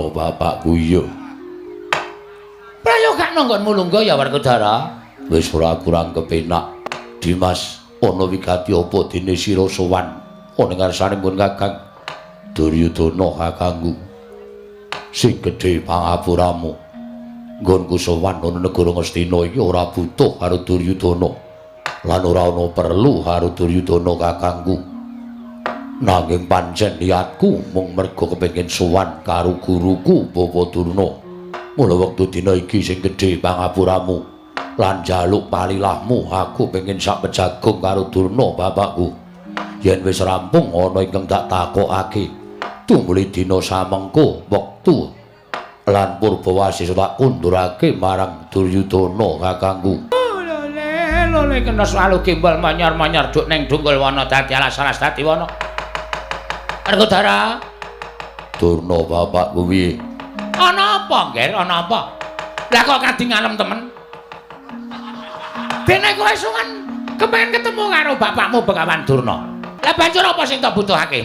Durna bapakku iya. Prayogakno nggonmu lungguh ya Werkudara. Wis ora kurang kepenak. Dimas, ana wigati apa dene sira sowan ana ngarsanipun Kakang Duryudana kakangku. Sing gedhe pangapuramu. Nggonku sowan ana negara Ngastina iki ora butuh karo Duryudana. Lan ora ana perlu karo Duryudana kakangku. Nanging pancen niatku mung mergo kepengin sowan karo guruku Bapa Durna. Mula wektu dina iki sing gedhe pangapuramu. Lan jaluk palilahmu aku pengen sak pejagung karo Durna bapakku. Yen wis rampung ana ingkang tak takokake. Tumuli dina samengko wektu lan Purbawasisa tak kundurake marang Duryudana kakangku. Lole kena selalu gimbal manyar-manyar duk ning Dunggul Wana dadi alas-alas dadi wana. Werkudara. Durna bapakku piye? Ana apa, Nger? Ana apa? Lah kok kading ngalem temen? Dene kowe suwen kepengin ketemu karo bapakmu Begawan Durna. Lah banjur apa sing tak butuhake?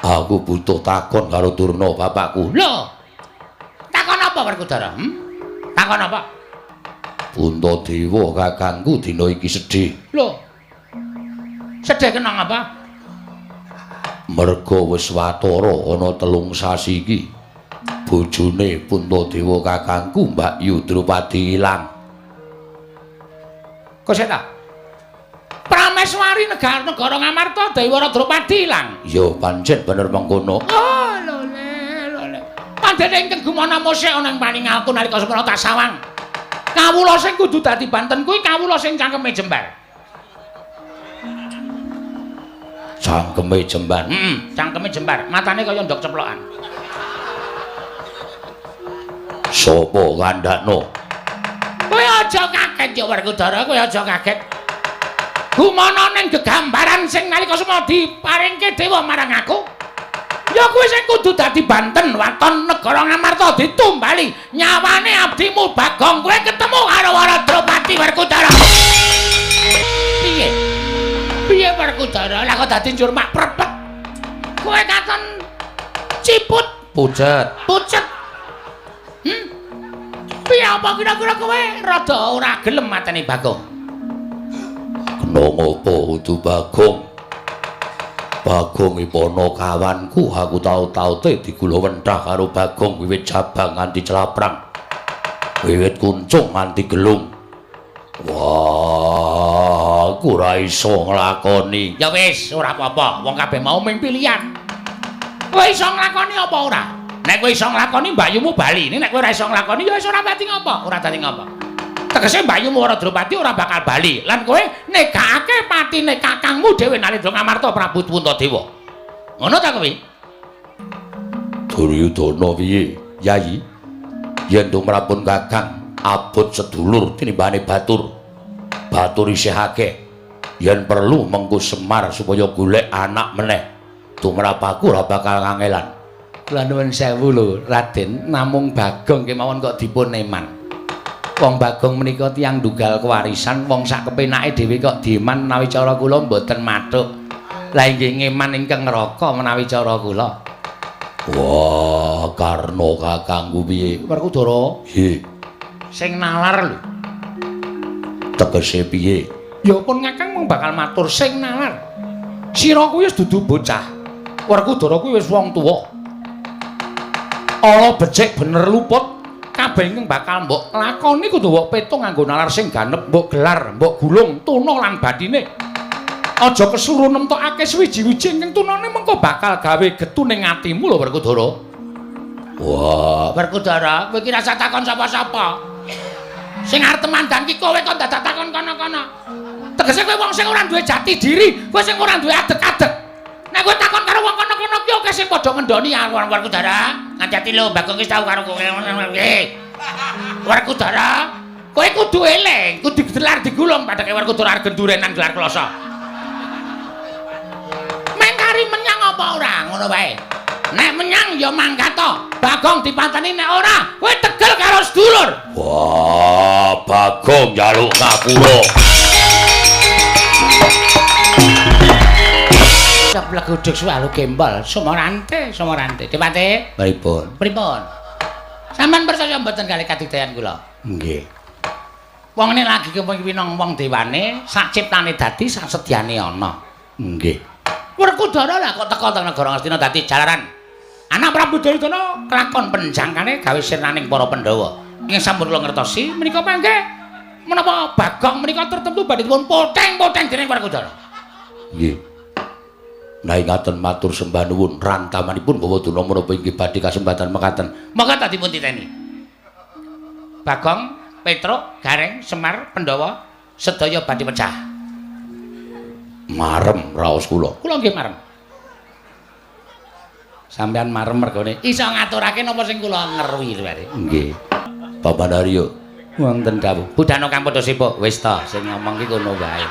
Aku butuh takon karo Durna bapakku. Lho. Takon apa Werkudara? Takon apa? Puntadewa kakangku dina iki sedih. Lho. Sedih kenang apa? Merga wis watara ana 3 sasi iki. Bojone Puntadewa kakangku Mbak Yu Drupadi ilang. Koseta. Prameswari negara Ngamarta Dewara Drupadi ilang. Ya pancen bener mengkono. Oh, lole. Pandene ingkang gumana mosek ana ing paningalku nalika semana tak sawang. Kawula sing kudu dadi banten kuwi kawula sing cangkeme jembar. Cangkeme jembar. Cangkeme jembar. Matane kaya ndok ceplokan. Sapa kandhakno? Kowe aja kaget ya Werkudara, kowe aja kaget. Gumana ning gegambaran sing nalika semana diparingke dewa marang aku. Ya kowe sing kudu dadi banten waton negara Ngamarta ditumbali nyawane abdimu Bagong kowe ketemu karo Waradropati Werkudara. Piye? Piye Werkudara? Lah kok dadi njur mak prepet. Kowe katon ciput Pucet. pucet. Piye apa kira-kira kowe rada ora gelem mateni Bagong? Kena ngopo kudu Bagong? Bagong ipono kawanku, aku tau-taute digula wenthah karo Bagong wiwit Jabang nganti Celaprang. Wiwit Kuncung nganti Gelung. Wah, aku ora iso nglakoni. Ya wis, ora apa-apa, wong kabeh mau ming pilihan. Kowe iso nglakoni apa ora? Nek kowe iso nglakoni mbayumu bali, nek kowe ora iso nglakoni ya wis ora dadi ngapa? Ora dadi ngapa? Tegese mbayumu Waradropati ora bakal bali lan kowe negakake patine kakangmu dhewe Nalendra Ngamarta Prabu Puntadewa. Ngono ta kowe? Duryudana piye, Yayi? Yen tumrapun Kakang abot sedulur tinimbane batur. Batur isih akeh. Yen perlu mengko Semar supaya golek anak meneh. Tumrap aku ora bakal kangelan. Kula nuwun sewu lho, Raden, namung Bagong kemawon kok dipun eman. Wong Bagong menika tiyang ndunggal kewarisan, wong sak kepenake dhewe kok dieman menawi cara kula mboten mathuk. Lah inggih ngeman ingkang neraka menawi cara kula. Wah, karna kakangku piye? Werkudara, Nggih, sing nalar lho. tegese piye? Ya pun Kakang mung bakal matur sing nalar. Sira kuwi wis dudu bocah. Werkudara kuwi wis wong tuwa. Ala becik bener luput. Kabeh ingkang bakal mbok lakoni kudu mbok petung nganggo nalar sing ganep, mbok gelar, mbok gulung tuna lan badine. Aja kesuru nemtokake swiji-wiji ingkang tunane mengko bakal gawe getu ning atimu lho Werkudara. Wah, Werkudara, kowe iki rasa takon sapa-sapa. Sing arep temandan ki kowe kok dadak takon kono-kono. Tegese kowe wong sing ora duwe jati diri, kowe sing ora duwe adeg-adeg. Nek kowe takon karo wong kono-kono ki oke sing padha ngendoni Werkudara. Ngati lho, Bagong wis tau karo kowe ngono. Werkudara, kowe kudu eling, kudu digelar digulung padake Werkudara gendurenan gelar kloso. Mengkari menyang apa ora? Ngono wae. Nek menyang ya mangkat to. Bagong dipanteni nek ora, kowe tegel karo sedulur. wah, Bagong njaluk ngapura. Ceblek gudhug swalu gembol sumorante Dipati pripun sampean percaya mboten kalih kadidayan kula nggih wong ne lagi kepengin wong dewane sak ciptane dadi sak sedyane ana nggih Werkudara lah kok teka teng negara Ngastina dadi jalaran anak Prabu Duryudana kelakon penjangkane gawe sirnaning para Pandhawa ing sampun kula ngertosi menika mangke menapa Bagong menika tertentu badhe dipun poteng-poteng dening Werkudara nggih nah ingaten matur sembah nuwun rantamanipun bawa duna menapa inggih badhe kasempatan mekaten monggo tak dipun titeni Bagong Petruk Gareng Semar Pandhawa sedaya badhe pecah marem raos kula nggih marem sampean marem mergone iso ngaturake napa sing kula ngeruwi bare nggih Bapak Daryo wonten dawuh Budana Kang Padasipa wis ta sing ngomong ki kono wae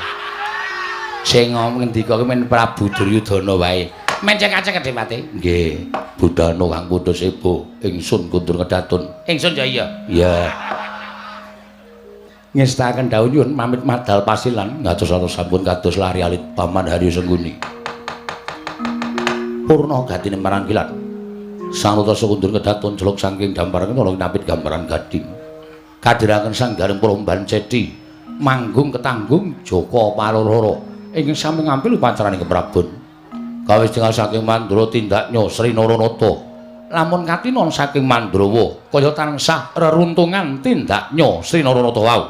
sing ngomong ngendika ki men Prabu Duryudana wae men cek-cek Dipati nggih Budana Kang Padasipa ingsun kundur ngedatun ingsun ya iya ngestaken dawuh nyuwun pamit madal pasilan ngatos-atos sampun kados lari alit Paman Haryo Sengguni purna gatine marangkilan sanuta sekundur kedatun jeluk saking damparan kula napit gambaran gading kadiraken sanggaring Promban Cedi manggung ketanggung Joko Palororo ingkang sami ngampil upacaraning keprabon kawis dengan saking Mandura tindaknya Sri Naranata lamun katinon saking Mandrawa kaya tansah reruntungan tindaknya Sri Naranata wau